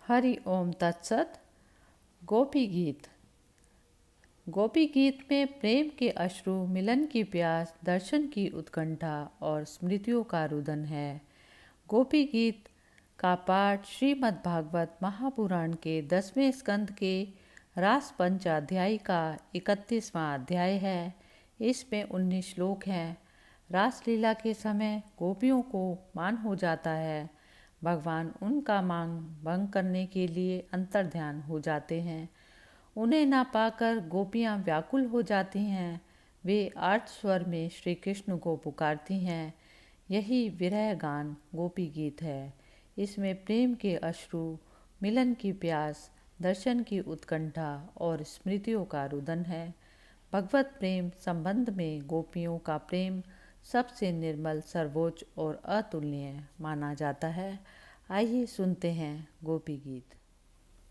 हरि ओम तत्सत। गोपी गीत। गोपी गीत में प्रेम के अश्रु, मिलन की प्यास, दर्शन की उत्कंठा और स्मृतियों का रुदन है। गोपी गीत का पाठ श्रीमद् भागवत महापुराण के 10वें स्कंद के रास पंचाध्याय का 31वां अध्याय है। इसमें 19 श्लोक हैं। रासलीला के समय गोपियों को मान हो जाता है। भगवान उनका मांग भंग करने के लिए अंतर्ध्यान हो जाते हैं। उन्हें ना पाकर गोपियाँ व्याकुल हो जाती हैं। वे आर्त स्वर में श्री कृष्ण को पुकारती हैं। यही विरह गान गोपी गीत है। इसमें प्रेम के अश्रु, मिलन की प्यास, दर्शन की उत्कंठा और स्मृतियों का रुदन है। भगवत प्रेम संबंध में गोपियों का प्रेम सबसे निर्मल, सर्वोच्च और अतुलनीय माना जाता है। आइए सुनते हैं गोपी गीत।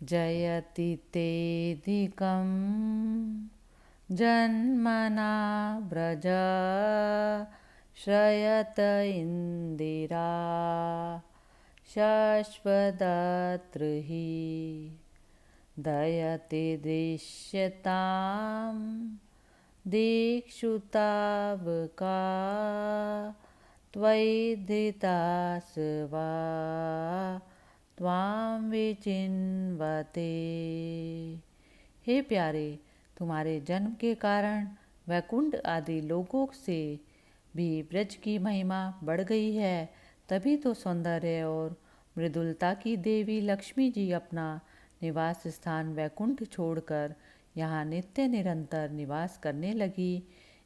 जयति तेधिकं जन्मना व्रज श्रयत इंदिरा शश्वदत्र हि दयति दृश्यतां दीक्षुतावका त्वयि धृतास्वा त्वां विचिन्वते। हे प्यारे, तुम्हारे जन्म के कारण वैकुंठ आदि लोकों से भी ब्रज की महिमा बढ़ गई है। तभी तो सौंदर्य और मृदुलता की देवी लक्ष्मी जी अपना निवास स्थान वैकुंठ छोड़कर यहाँ नित्य निरंतर निवास करने लगी,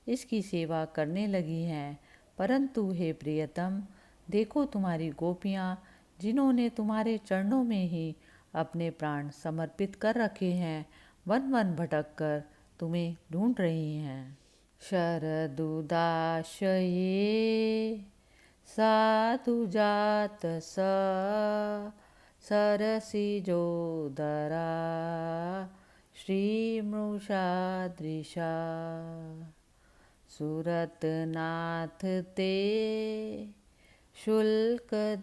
इसकी सेवा करने लगी हैं। परंतु हे प्रियतम, देखो तुम्हारी गोपियाँ जिन्होंने तुम्हारे चरणों में ही अपने प्राण समर्पित कर रखे हैं, वन वन भटक कर तुम्हें ढूंढ रही हैं। शरदुदाशये साधु जात सरसिजोदरा श्रीमृषादृशा सुरतनाथ ते शुल्कदासिका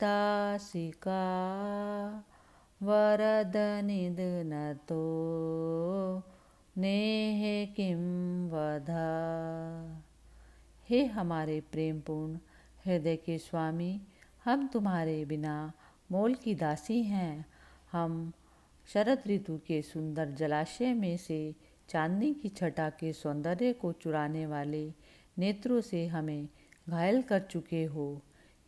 वरदनिधनतो नेह किं वधा। हे हमारे प्रेमपूर्ण हृदय के स्वामी, हम तुम्हारे बिना मोल की दासी हैं। हम शरद ऋतु के सुंदर जलाशय में से चांदनी की छटा के सौंदर्य को चुराने वाले नेत्रों से हमें घायल कर चुके हो।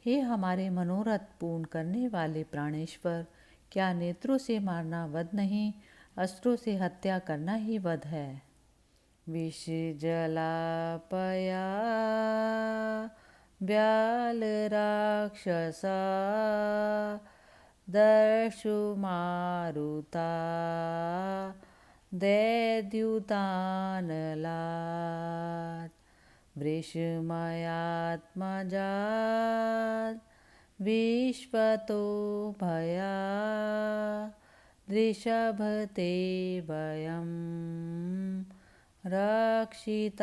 हे हमारे मनोरथ पूर्ण करने वाले प्राणेश्वर, क्या नेत्रों से मारना वध नहीं, अस्त्रों से हत्या करना ही वध है। विष जलापया व्याल राक्षसा दर्शु मारुता दैद्युतानलात् वृषमयात्मजात् विश्वतो भया दृषभते वयं रक्षितामुः।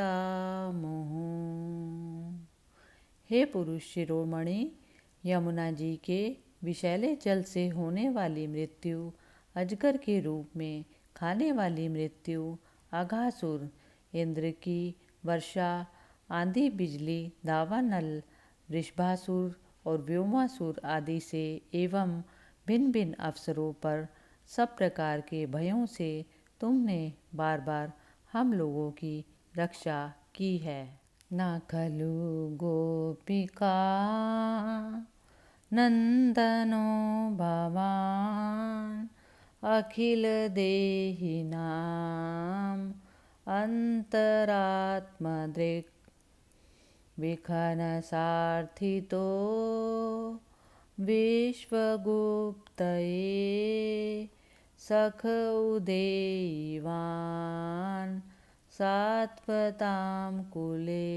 हे पुरुष शिरोमणि, यमुना जी के विषैले जल से होने वाली मृत्यु, अजगर के रूप में खाने वाली मृत्यु, अघासुर, इंद्र की वर्षा, आंधी बिजली, दावानल, वृषभासुर और व्योमासुर आदि से एवं भिन्न भिन्न अवसरों पर सब प्रकार के भयों से तुमने बार बार हम लोगों की रक्षा की है। न खलु गोपिका नंदनो भवान् अखिल देहिनां अंतरात्मदृक् विखन सार्थितो विश्वगुप्तये सख उदेयवान् सात्वतां कुले।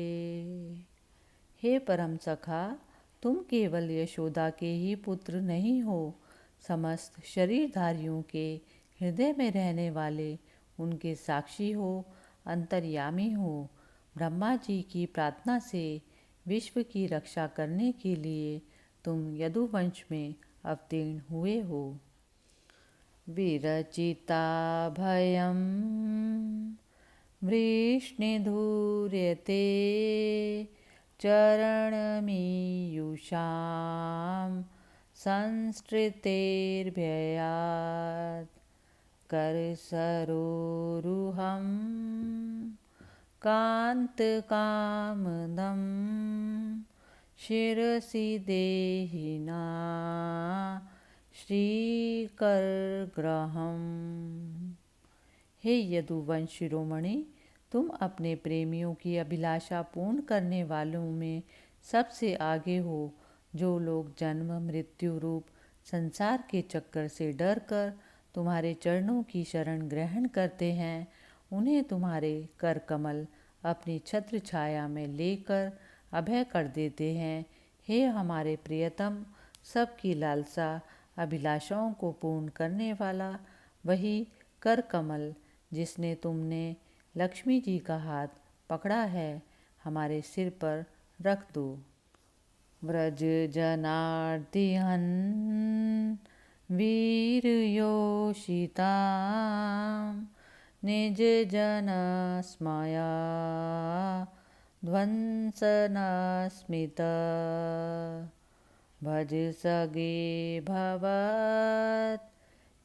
हे परम सखा, तुम केवल यशोदा के ही पुत्र नहीं हो, समस्त शरीरधारियों के हृदय में रहने वाले उनके साक्षी हो, अंतर्यामी हो। ब्रह्मा जी की प्रार्थना से विश्व की रक्षा करने के लिए तुम यदुवंश में अवतीर्ण हुए हो। विरचिता भयं वृष्णिधूर्यते चरणमीयुषां संसृतेर्भयात् करसरोरुहं कान्तकामदं शिरसि देहिना श्रीकरग्रहम्। हे यदुवंश शिरोमणि, तुम अपने प्रेमियों की अभिलाषा पूर्ण करने वालों में सबसे आगे हो। जो लोग जन्म मृत्यु रूप संसार के चक्कर से डरकर तुम्हारे चरणों की शरण ग्रहण करते हैं, उन्हें तुम्हारे कर कमल अपनी छत्र छाया में लेकर अभय कर देते हैं। हे हमारे प्रियतम, सबकी लालसा अभिलाषाओं को पूर्ण करने वाला वही कर कमल जिसने तुमने लक्ष्मी जी का हाथ पकड़ा है, हमारे सिर पर रख दो। व्रज जनार्दिहन वीर योषितां निज जन स्मया ध्वंसनस्मित भज सगे भवत्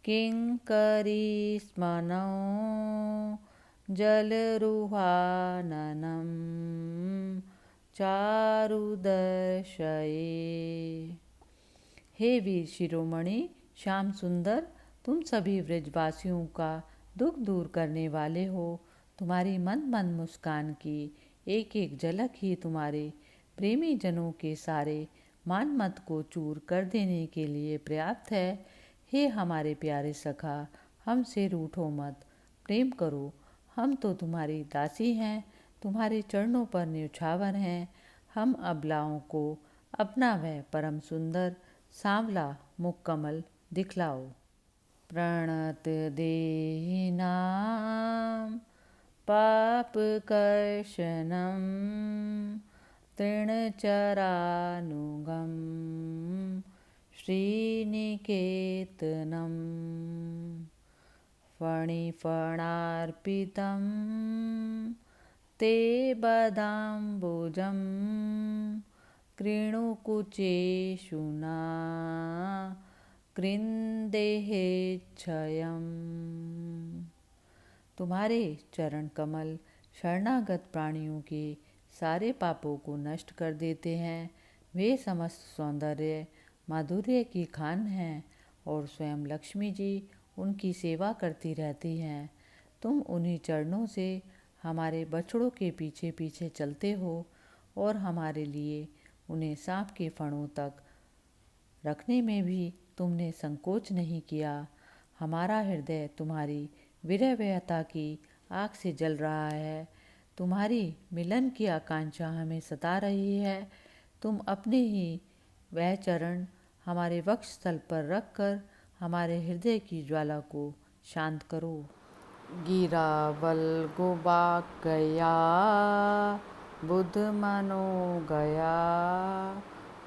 किंकरी स्मनो जलरुहाननं चारुदर्शये। हे वीर शिरोमणि श्याम सुंदर, तुम सभी व्रजवासियों का दुख दूर करने वाले हो। तुम्हारी मंद मंद मुस्कान की एक एक झलक ही तुम्हारे प्रेमी जनों के सारे मान मत को चूर कर देने के लिए पर्याप्त है। हे हमारे प्यारे सखा, हमसे रूठो मत, प्रेम करो। हम तो तुम्हारी दासी हैं, तुम्हारे चरणों पर न्यौछावर हैं। हम अबलाओं को अपना वह परम सुंदर सांवला मुख कमल दिखलाओ। प्रणत देहिनां पापकर्षणं तृणचरानुगं श्रीनिकेतनं फणिफणार्पितं ते बदाम्बुजं कृणुकुचेषु न कृन्देहेच्छयम्। तुम्हारे चरण कमल शरणागत प्राणियों के सारे पापों को नष्ट कर देते हैं। वे समस्त सौंदर्य माधुर्य की खान हैं और स्वयं लक्ष्मी जी उनकी सेवा करती रहती हैं। तुम उन्हीं चरणों से हमारे बछड़ों के पीछे पीछे चलते हो और हमारे लिए उन्हें सांप के फणों तक रखने में भी तुमने संकोच नहीं किया। हमारा हृदय तुम्हारी विरह व्यथा की आग से जल रहा है। तुम्हारी मिलन की आकांक्षा हमें सता रही है। तुम अपने ही वह चरण हमारे वक्ष स्थल पर रखकर हमारे हृदय की ज्वाला को शांत करो। गिरावल गुबाक गया बुध मनो गया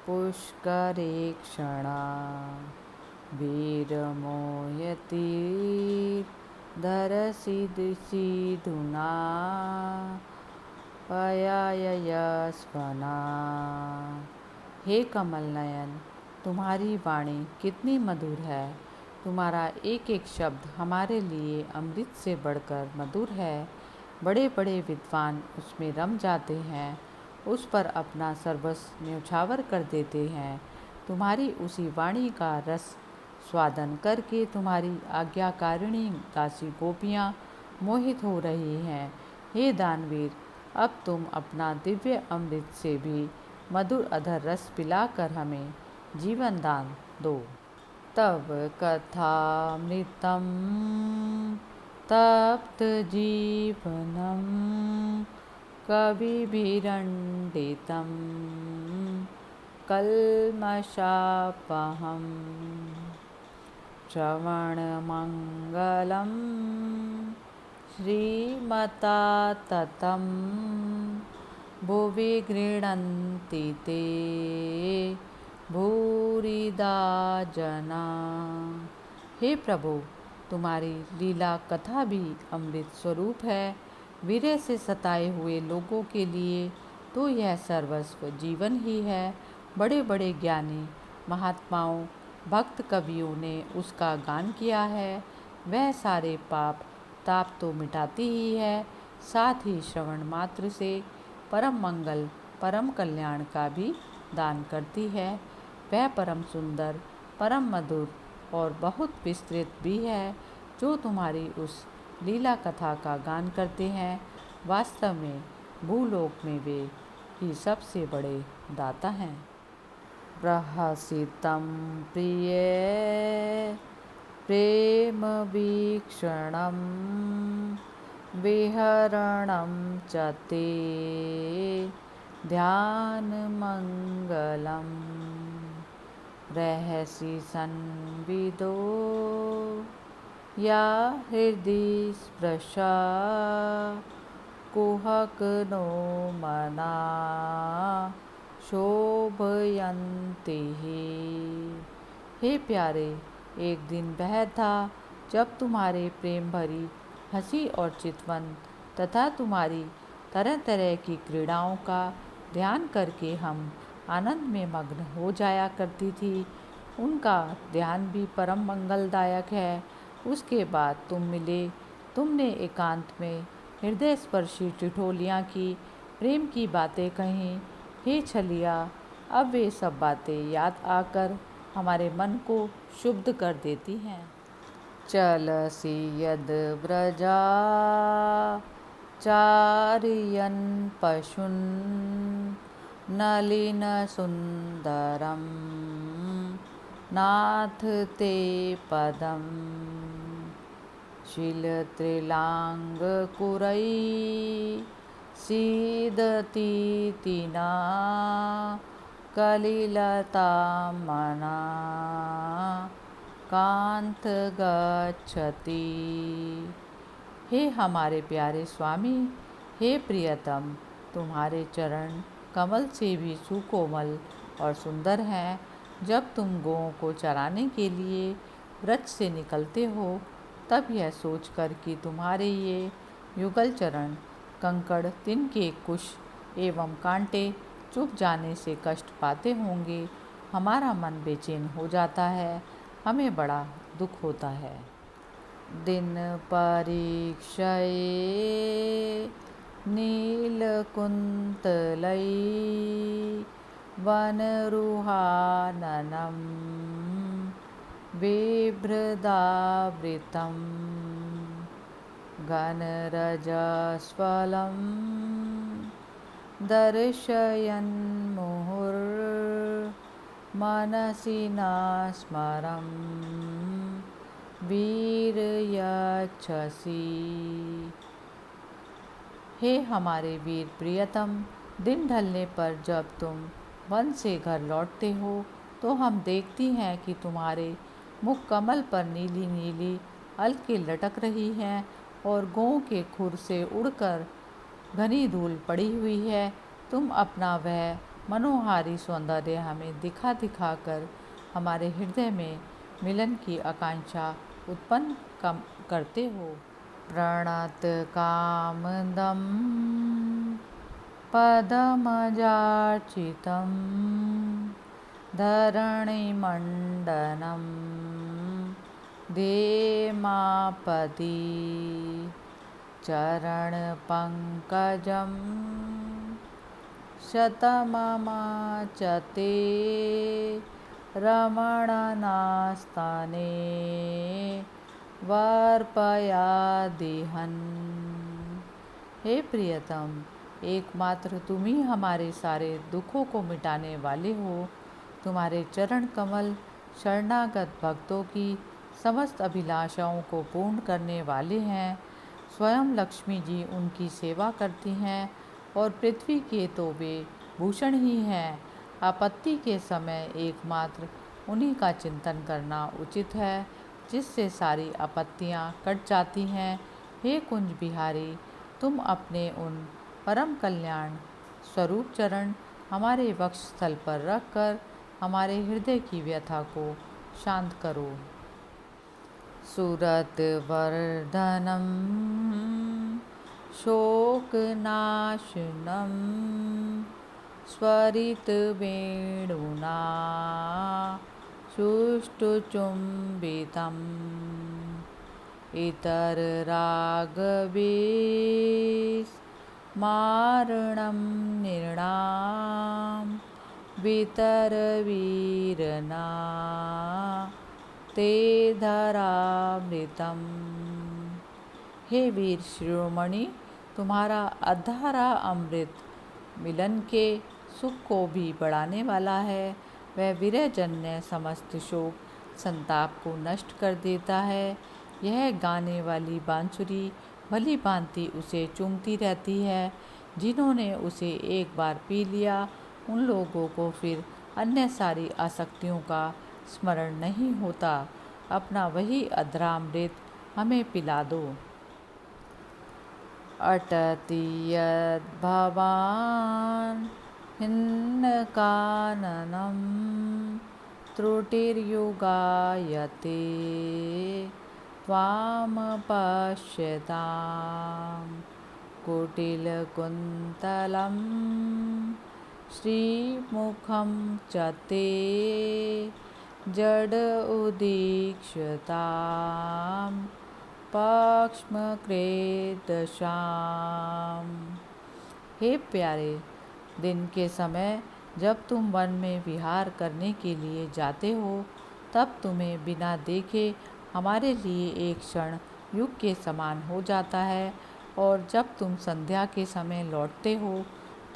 पुष्करे क्षणा वीर मोयती धरसी सिधुना पयायस्वना। हे कमल नयन, तुम्हारी वाणी कितनी मधुर है। तुम्हारा एक एक शब्द हमारे लिए अमृत से बढ़कर मधुर है। बड़े बड़े विद्वान उसमें रम जाते हैं, उस पर अपना सर्वस्व न्यौछावर कर देते हैं। तुम्हारी उसी वाणी का रस स्वादन करके तुम्हारी आज्ञाकारिणी दासी गोपियाँ मोहित हो रही हैं। हे दानवीर, अब तुम अपना दिव्य अमृत से भी मधुर अधर रस पिलाकर हमें जीवन दान दो। तव कथामृतं तप्त जीवनं कविभिरण्डितं कल्मषापहं श्रवणमङ्गलं श्रीमता ततं भुवि गृह्णन्ति ते भूरिदा जना। हे प्रभु, तुम्हारी लीला कथा भी अमृत स्वरूप है। वीर्य से सताए हुए लोगों के लिए तो यह सर्वस्व जीवन ही है। बड़े बड़े ज्ञानी महात्माओं भक्त कवियों ने उसका गान किया है। वह सारे पाप ताप तो मिटाती ही है, साथ ही श्रवण मात्र से परम मंगल परम कल्याण का भी दान करती है। वह परम सुंदर परम मधुर और बहुत विस्तृत भी है। जो तुम्हारी उस लीला कथा का गान करते हैं, वास्तव में भूलोक में वे ही सबसे बड़े दाता हैं। प्रहसितं प्रिय प्रेम वीक्षणं विहरणं च ते ध्यानमङ्गलम् रहसि संविदो या हृदि स्पृशा कुहक नो मना शोभयन्ति ही। हे प्यारे, एक दिन वह था जब तुम्हारे प्रेम भरी हंसी और चितवन तथा तुम्हारी तरह तरह की क्रीड़ाओं का ध्यान करके हम आनंद में मग्न हो जाया करती थी। उनका ध्यान भी परम मंगलदायक है। उसके बाद तुम मिले, तुमने एकांत में हृदय स्पर्शी ठिठोलियाँ की, प्रेम की बातें कहीं। हे छलिया, अब वे सब बातें याद आकर हमारे मन को शुद्ध कर देती हैं। चलसि यद व्रजा चारयन् पशून् नलिन सुंदरम नाथ ते पदम शीलत्रिलांगकुरै सीदतीतिना कलिलतामना कांत गच्छति। हे हमारे प्यारे स्वामी, हे प्रियतम, तुम्हारे चरण कमल से भी सुकोमल और सुंदर हैं। जब तुम गौओं को चराने के लिए व्रज से निकलते हो, तब यह सोचकर कि तुम्हारे ये युगल चरण कंकड़ तिनके कुश एवं कांटे चुभ जाने से कष्ट पाते होंगे, हमारा मन बेचैन हो जाता है, हमें बड़ा दुख होता है। दिन परीक्षये नीलकुंतलै वनरुहाननं बिभ्रदावृतं घनरजस्वलं दर्शयन् मुहुर्मनसि न स्मरं वीरयच्छसि। हे हमारे वीर प्रियतम, दिन ढलने पर जब तुम वन से घर लौटते हो, तो हम देखती हैं कि तुम्हारे मुख कमल पर नीली नीली अलकें लटक रही हैं और गौं के खुर से उड़कर घनी धूल पड़ी हुई है। तुम अपना वह मनोहारी सौंदर्य हमें दिखा दिखा कर हमारे हृदय में मिलन की आकांक्षा उत्पन्न करते हो। प्रणत कामदं पदमजार्चितं धरणिमण्डनं धेमापति चरणपङ्कजं शतममाचते रमणनास्तने वर्पयादिहन्। हे प्रियतम, एकमात्र तुम ही हमारे सारे दुखों को मिटाने वाले हो। तुम्हारे चरण कमल शरणागत भक्तों की समस्त अभिलाषाओं को पूर्ण करने वाले हैं। स्वयं लक्ष्मी जी उनकी सेवा करती हैं और पृथ्वी के तो वे भूषण ही हैं। आपत्ति के समय एकमात्र उन्हीं का चिंतन करना उचित है, जिससे सारी आपत्तियां कट जाती हैं। हे कुंज बिहारी, तुम अपने उन परम कल्याण स्वरूप चरण हमारे वक्षस्थल पर रखकर हमारे हृदय की व्यथा को शांत करो। सुरतवर्धनं शोकनाशनं स्वरितवेणुना सुष्ठुचुम्बितम् इतररागवेशमारणं नृणां वितरवीरना ते धरामृतम्। हे वीर शिरोमणि, तुम्हारा अधारा अमृत मिलन के सुख को भी बढ़ाने वाला है। वह विरहजन्य समस्त शोक संताप को नष्ट कर देता है। यह गाने वाली बांसुरी भली भांति उसे चूमती रहती है। जिन्होंने उसे एक बार पी लिया, उन लोगों को फिर अन्य सारी आसक्तियों का स्मरण नहीं होता। अपना वही अधरामृत हमें पिला दो। अटति यद्भवान् हिन्नकाननं त्रुटिर्युगायते त्वां पश्यतां कुटिलकुन्तलं श्रीमुखं च ते जड उदीक्ष्यतां पक्ष्मकृतशाम। हे प्यारे, दिन के समय जब तुम वन में विहार करने के लिए जाते हो, तब तुम्हें बिना देखे हमारे लिए एक क्षण युग के समान हो जाता है। और जब तुम संध्या के समय लौटते हो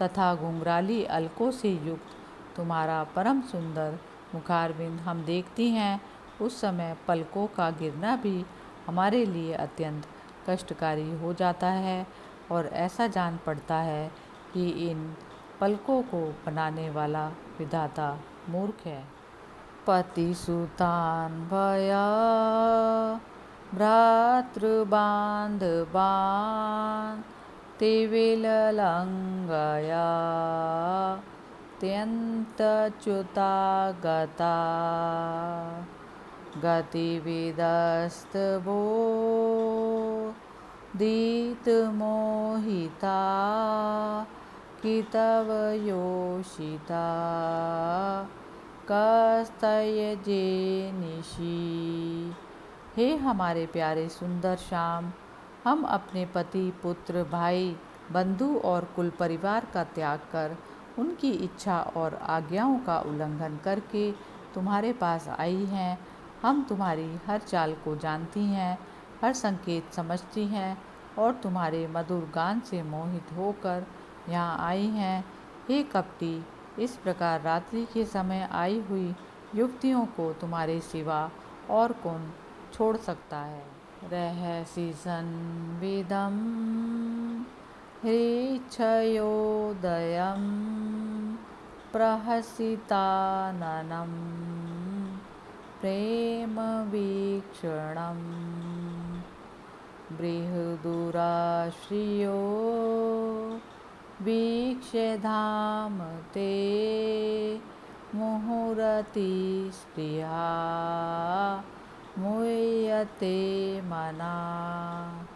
तथा घुंघराली अलकों से युक्त तुम्हारा परम सुंदर मुखारविंद हम देखती हैं, उस समय पलकों का गिरना भी हमारे लिए अत्यंत कष्टकारी हो जाता है और ऐसा जान पड़ता है कि इन पलकों को बनाने वाला विधाता मूर्ख है। पतिसुतान् भया भ्रातृबान्धवान् ते विललङ्घया त्यन्तच्युता गता गतिविदस्तवो दितमोहिता कितवयोषिता कस्तयजे निशि। हे हमारे प्यारे सुंदर श्याम, हम अपने पति, पुत्र, भाई, बंधु और कुल परिवार का त्याग कर उनकी इच्छा और आज्ञाओं का उल्लंघन करके तुम्हारे पास आई हैं। हम तुम्हारी हर चाल को जानती हैं, हर संकेत समझती हैं और तुम्हारे मधुर गान से मोहित होकर यहाँ आई हैं। हे कपटी, इस प्रकार रात्रि के समय आई हुई युवतियों को तुम्हारे सिवा और कौन छोड़ सकता है। रहसि संविदं हृच्छयोदयं प्रहसिताननं प्रेमवीक्षणं बृहदुराश्रियो वीक्ष्य धाम ते मुहुरतिस्पृहा मुह्यते मना।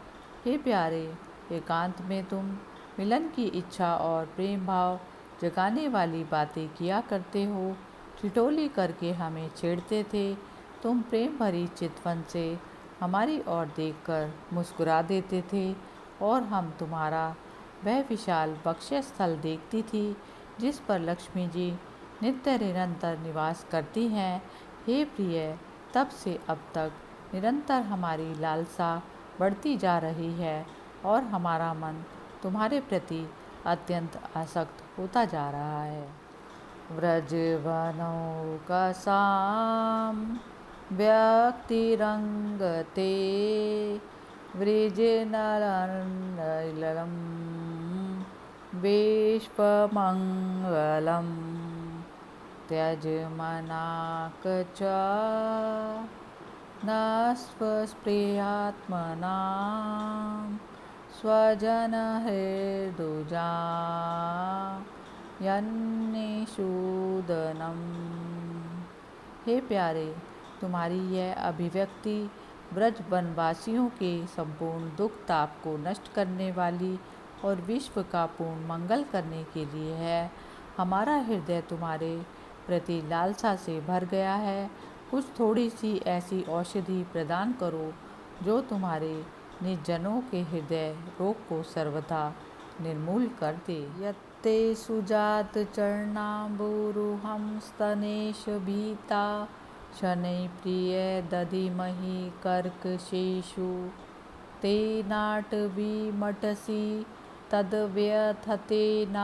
हे प्यारे, एकांत में तुम मिलन की इच्छा और प्रेम भाव जगाने वाली बातें किया करते हो। ठिठोली करके हमें छेड़ते थे। तुम प्रेम भरी चितवन से हमारी ओर देखकर मुस्कुरा देते थे और हम तुम्हारा वह विशाल बक्ष्य स्थल देखती थी जिस पर लक्ष्मी जी नित्य निरंतर निवास करती हैं। हे प्रिय, तब से अब तक निरंतर हमारी लालसा बढ़ती जा रही है और हमारा मन तुम्हारे प्रति अत्यंत आसक्त होता जा रहा है। व्रजवनौकसां व्यक्तिरंगते वृजनलनं विश्वमङ्गलं त्यजमनाक च न स्वस्पृहात्मनां स्वजनहृदुजा यन्निषूदनम्। हे प्यारे, तुम्हारी यह अभिव्यक्ति ब्रज वनवासियों के संपूर्ण दुख ताप को नष्ट करने वाली और विश्व का पूर्ण मंगल करने के लिए है। हमारा हृदय तुम्हारे प्रति लालसा से भर गया है। कुछ थोड़ी सी ऐसी औषधि प्रदान करो जो तुम्हारे निज जनों के हृदय रोग को सर्वथा निर्मूल कर दे। यत्ते सुजात चरणाम्बुरुहं स्तनेश भीता शनै प्रिय दधिमहि कर्कशेषु तेनाटवीमटसि तद्व्यथतेन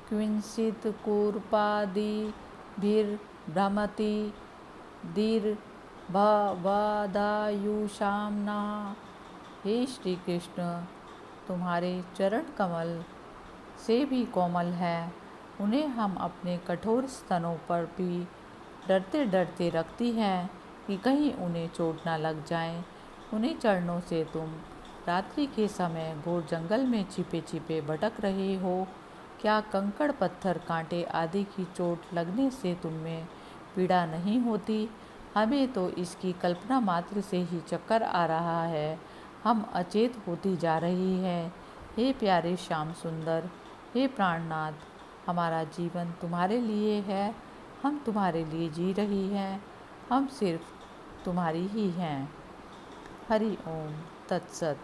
क्विंचित् कूर्पादिभिर्भ्रमति दीर्घवदायुषां नः। हे श्री कृष्ण, तुम्हारे चरण कमल से भी कोमल है। उन्हें हम अपने कठोर स्तनों पर भी डरते डरते रखती हैं कि कहीं उन्हें चोट न लग जाए। उन्हीं चरणों से तुम रात्रि के समय घोर जंगल में छिपे छिपे भटक रहे हो। क्या कंकड़ पत्थर कांटे आदि की चोट लगने से तुममें पीड़ा नहीं होती? हमें तो इसकी कल्पना मात्र से ही चक्कर आ रहा है। हम अचेत होती जा रही है। हे प्यारे श्याम सुंदर, हे प्राणनाथ, हमारा जीवन तुम्हारे लिए है। हम तुम्हारे लिए जी रही हैं। हम सिर्फ तुम्हारी ही हैं। हरि ओम तत्सत।